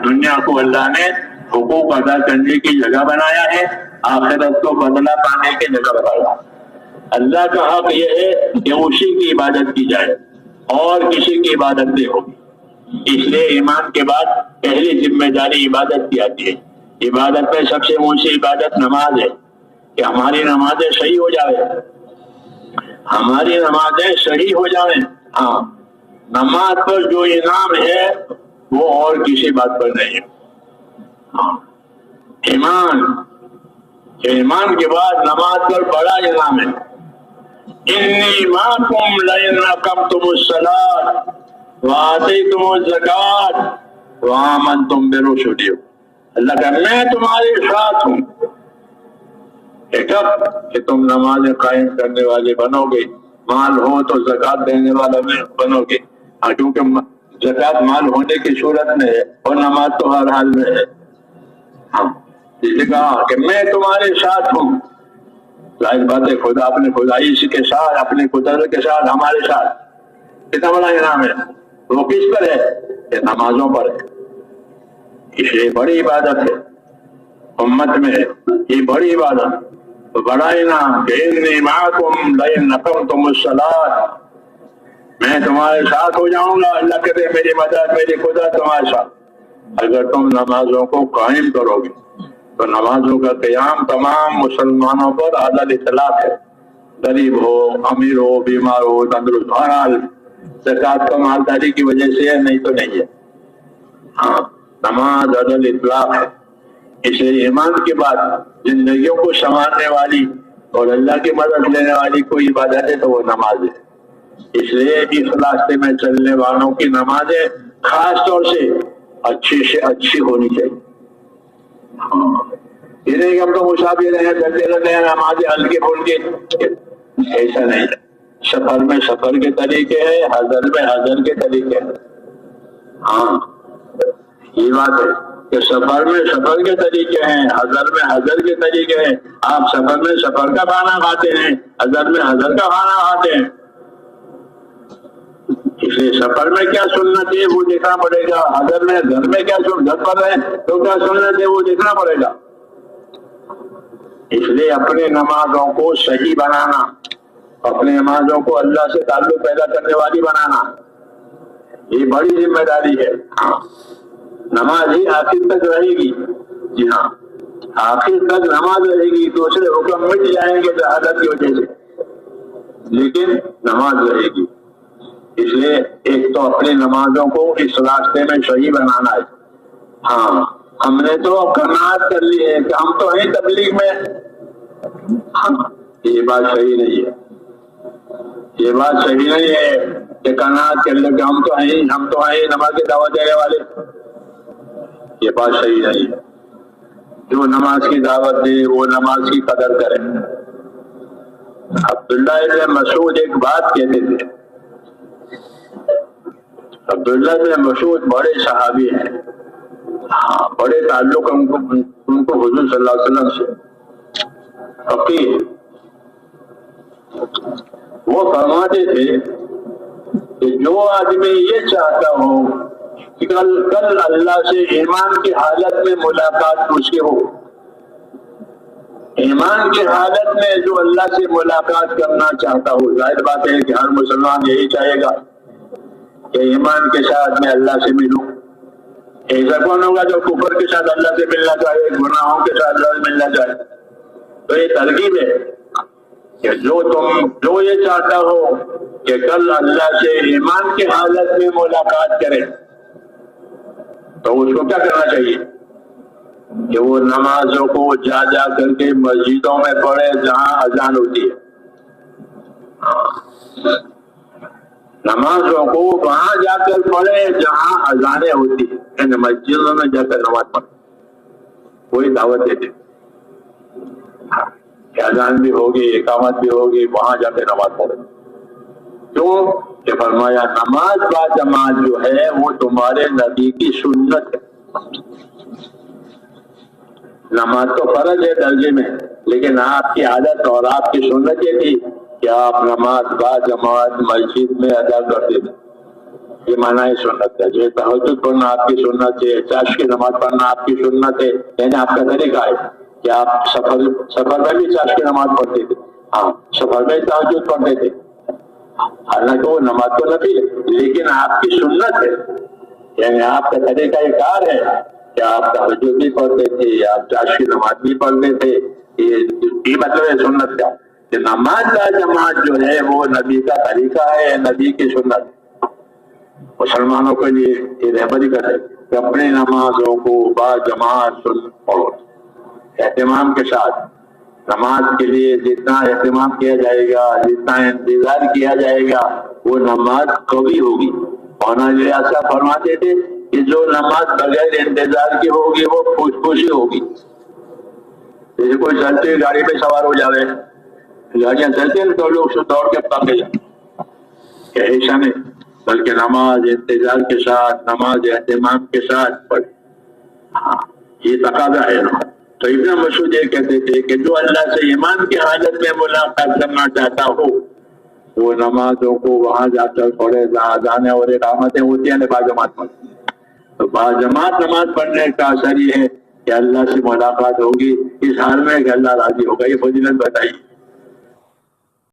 دنیا کو اللہ نے حقوق ادا کرنے کی جگہ بنایا ہے، آخرت کو بدلہ پانے کی جگہ بنایا۔ اللہ کا حق یہ ہے کہ اسی کی عبادت کی جائے اور کسی کی عبادت نہیں ہوگی۔ اس لیے ایمان کے بعد پہلی ذمہ داری عبادت کی آتی ہے۔ عبادت میں سب سے اونچی عبادت نماز ہے کہ ہماری نمازیں صحیح ہو جائے، ہماری نمازیں صحیح ہو جائیں۔ ہاں، نماز پر جو انعام ہے وہ اور کسی بات پر نہیں ہے۔ ہاں، ایمان کے بعد نماز پر بڑا انعام ہے۔ انی معکم لئن اقمتم الصلاۃ وآتیتم الزکاۃ وآمنتم برسلی، اللہ کا میں تمہارے ساتھ ہوں کہ تم نمازیں قائم کرنے والے بنو گے، مال ہو تو زکوٰۃ دینے والا بنو گے، کیونکہ زکوٰۃ مال ہونے کی صورت میں ہے اور نماز تو ہر حال میں ہے۔ اس نے کہا کہ میں تمہارے ساتھ ہوں۔ ظاہر بات ہے خدا اپنے خدائی کے ساتھ، اپنے قدرت کے ساتھ، ہمارے ساتھ کتنا بڑا انعام ہے۔ وہ کس پر ہے؟ کہ نمازوں پر ہے۔ اس لیے بڑی عبادت ہے امت میں، یہ بڑی عبادت، بڑا انعام کہ انی معکم لئن اقمتم الصلاۃ، میں تمہارے ساتھ ہو جاؤں گا۔ اللہ کہتے میری مدد، میری قدرت تمہارے ساتھ اگر تم نمازوں کو قائم کرو گے۔ تو نمازوں کا قیام تمام مسلمانوں پر عدل اطلاق ہے، غریب ہو، امیر ہو، بیمار ہو، تندرست، بہرحال زکوٰۃ کا مالداری کی وجہ سے ہے، نہیں تو نہیں ہے۔ ہاں، نماز عدل اطلاق ہے۔ اس لیے ایمان کے بعد زندگیوں کو سنوارنے والی اور اللہ کی مدد لینے والی کوئی عبادت ہے تو وہ نماز ہے۔ اس لیے اس راستے میں چلنے والوں کی نمازیں خاص طور سے اچھی ہونی چاہیے۔ یہ نہیں کہ ہم تو مسافر ہیں، چلتے رہتے ہیں نمازیں ہلکے پھلکے، ایسا نہیں ہے۔ سفر میں سفر کے طریقے ہیں، حضر میں حضر کے طریقے ہیں۔ ہاں، یہ بات ہے کہ سفر میں سفر کے طریقے ہیں، حضر میں حضر کے طریقے ہیں۔ آپ سفر میں سفر کا کھانا کھاتے ہیں، حضر میں حضر کا کھانا کھاتے ہیں۔ اس لیے سفر میں کیا سنت ہے وہ دیکھنا پڑے گا، حضر میں گھر میں کیا گھر پر ہے تو کیا سنت ہے وہ دیکھنا پڑے گا۔ اس لیے اپنے نمازوں کو صحیح بنانا، اپنے نمازوں کو اللہ سے تعلق پیدا کرنے والی بنانا، یہ بڑی ذمہ داری ہے۔ ہاں، نماز ہی آخر تک رہے گی۔ جی ہاں، آخر تک نماز رہے گی، دوسرے حکم مٹ جائیں گے جہالت کی وجہ سے، لیکن نماز رہے گی۔ اس لیے ایک تو اپنی نمازوں کو اس راستے میں صحیح بنانا ہے۔ ہاں، ہم نے تو قناعت کر لی ہے کہ ہم تو ہیں تبلیغ میں، ہاں، یہ بات صحیح نہیں ہے۔ یہ بات صحیح نہیں ہے کہ قناعت کر لے کہ ہم تو ہیں نماز کی دعوت دینے والے، یہ بات صحیح نہیں ہے۔ جو نماز کی دعوت دے وہ نماز کی قدر کرے۔ عبداللہ ابن مسعود ایک بات کہتے تھے، عبداللہ بن مسعود بڑے صحابی ہیں، ہاں، بڑے تعلق ان کو حضور صلی اللہ علیہ وسلم سے، فقیہ۔ وہ فرماتے تھے کہ جو آدمی یہ چاہتا ہو کہ کل اللہ سے ایمان کی حالت میں ملاقات مجھ سے ہو، ایمان کی حالت میں جو اللہ سے ملاقات کرنا چاہتا ہو، ظاہر بات ہے کہ ہر مسلمان یہی چاہے گا کہ ایمان کے ساتھ میں اللہ سے ملوں۔ ایسا کون ہوگا جو کفر کے ساتھ اللہ سے ملنا چاہے، گناہوں کے ساتھ اللہ سے ملنا چاہے؟ تو یہ ترغیب ہے کہ جو یہ چاہتا ہو کہ کل اللہ سے ایمان کی حالت میں ملاقات کرے تو اس کو کیا کرنا چاہیے کہ وہ نمازوں کو جا کر کے مسجدوں میں پڑھے جہاں اذان ہوتی ہے۔ نمازوں کو وہاں جا کر پڑھے جہاں اذانیں ہوتی ہیں، یعنی مسجدوں میں جا کر نماز پڑھے، کوئی دعوت دیتے کہ اذان بھی ہوگی، اقامت بھی ہوگی، وہاں جا کے نماز پڑھے۔ کیوں کہ فرمایا نماز با جماعت جو ہے وہ تمہارے نبی کی سنت ہے۔ نماز تو فرض ہے درجے میں، لیکن آپ کی عادت اور آپ کی سنت یہ تھی کہ آپ نماز با جماعت مسجد میں ادا کرتے تھے۔ یہ معنی ہے سنت ہے. جو تہجد پڑھنا آپ کی سنت ہے، چاش کی نماز پڑھنا آپ کی سنت ہے، یعنی آپ کا طریقہ ہے کہ آپ سفر میں بھی چاش کی نماز پڑھتے تھے، ہاں سفر میں تہجد پڑھتے تھے، حالانکہ وہ نماز تو نبی ہے لیکن آپ کی سنت ہے، یعنی آپ کا طریقہ یہ کار ہے کہ آپ تہجد بھی پڑھتے تھے، آپ چاش کی نماز بھی پڑھتے تھے. یہ مطلب ہے سنت کا کہ نماز کا جماعت جو ہے وہ نبی کا طریقہ ہے، نبی کی سنت. مسلمانوں کے لیے یہ رہبری کرے کہ اپنی نمازوں کو با جماعت پڑھو، اہتمام کے ساتھ. نماز کے لیے جتنا اہتمام کیا جائے گا، جتنا انتظار کیا جائے گا، وہ نماز کبھی ہوگی. مولانا الیاس صاحب فرماتے تھے کہ جو نماز بغیر انتظار کی ہوگی وہ خوشی ہوگی. جیسے کوئی چلتی گاڑی پہ سوار ہو جاوے، گاڑیاں چلتی ہیں تو لوگ دوڑ کے پکڑ جائیں، کہ ایسا نہیں، بلکہ نماز انتظار کے ساتھ، نماز اہتمام کے ساتھ پڑھ. ہاں یہ تقاضا ہے نا. تو ابن مسعود یہ کہتے تھے کہ جو اللہ سے ایمان کی حالت میں ملاقات کرنا چاہتا ہو وہ نمازوں کو وہاں جا کر پڑھے، اذان اور اقامتیں ہوتی ہیں باجماعت پڑھتی ہیں. تو باجماعت نماز پڑھنے کا اثر یہ ہے کہ اللہ سے ملاقات ہوگی، اس حال میں کہ اللہ راضی ہوگا. یہ فضیلت بتائی.